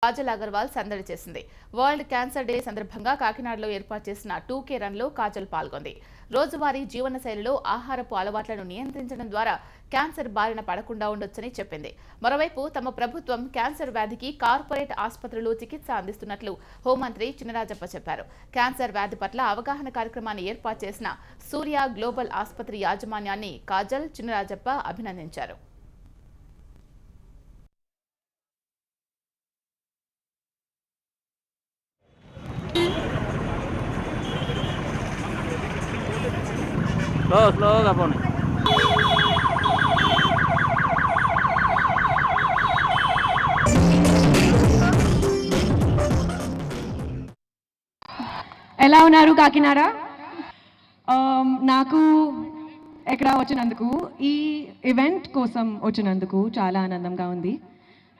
కాజల్ అగర్వాల్ సందడి చేసింది. World cancer day సందర్భంగా కాకినాడలో ఏర్పాటు చేసిన 2K రన్లో కాజల్ పాల్గొంది. రోజువారీ జీవనశైలిలో ఆహారపు అలవాట్లను నియంత్రించడం ద్వారా క్యాన్సర్ బారిన పడకుండా ఉండొచ్చని చెప్పింది. మరోవైపు తమ ప్రభుత్వం క్యాన్సర్ వ్యాధికి కార్పొరేట్ ఆసుపత్రులు చికిత్స అందిస్తున్నట్లు హోంమంత్రి చినరాజప్ప చెప్పారు. క్యాన్సర్ వ్యాధి పట్ల అవగాహన కార్యక్రమాన్ని ఏర్పాటు చేసిన సూర్య గ్లోబల్ ఆసుపత్రి యాజమాన్యాన్ని కాజల్, చినరాజప్ప అభినందించారు. స్లోగా పోనీ. ఎలా ఉన్నారు కాకినాడ? నాకు ఎక్కడ వచ్చినందుకు, ఈ ఈవెంట్ కోసం వచ్చినందుకు చాలా ఆనందంగా ఉంది.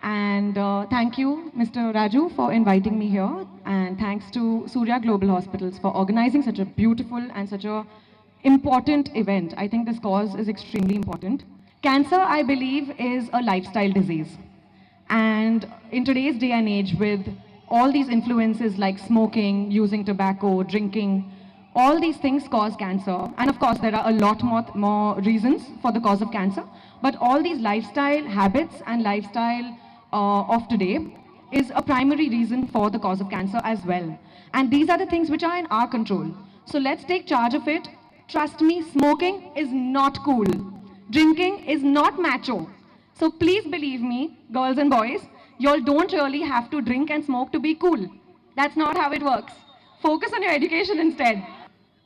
And thank you, Mr. Raju, for inviting me here. And thanks to Surya Global Hospitals for organizing such a beautiful and such a important event. I think this cause is extremely important. Cancer, I believe, is a lifestyle disease. And in today's day and age, with all these influences like smoking, using tobacco, drinking, all these things cause cancer. And of course, there are a lot more reasons for the cause of cancer. But all these lifestyle habits and lifestyle of today is a primary reason for the cause of cancer as well. And these are the things which are in our control. So let's take charge of it. Trust me, smoking is not cool. Drinking is not macho. So please believe me, girls and boys, you all don't really have to drink and smoke to be cool. That's not how it works. Focus on your education instead.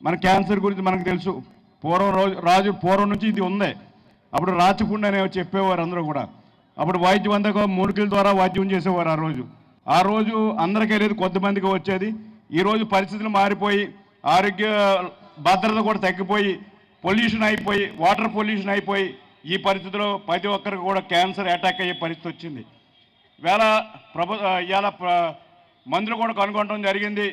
మన cancer గురించి మనకు తెలుసు. పూర్వం నుంచి ఇది ఉంది. అప్పుడు రాచపుండు అనే చెప్పేవారు అందరూ కూడా. అప్పుడు వైద్యం అంతా మూలికల ద్వారా వైద్యం చేసేవారు. ఆ రోజు అందరికీ లేదు, కొద్దిమందికి వచ్చేది. ఈరోజు పరిస్థితులు మారిపోయి ఆరోగ్య భద్రత కూడా తగ్గిపోయి పొల్యూషన్ అయిపోయి, వాటర్ పొల్యూషన్ అయిపోయి, ఈ పరిస్థితిలో ప్రతి ఒక్కరికి కూడా క్యాన్సర్ అటాక్ అయ్యే పరిస్థితి వచ్చింది. ఇవాళ మందులు కూడా కనుగొనడం జరిగింది.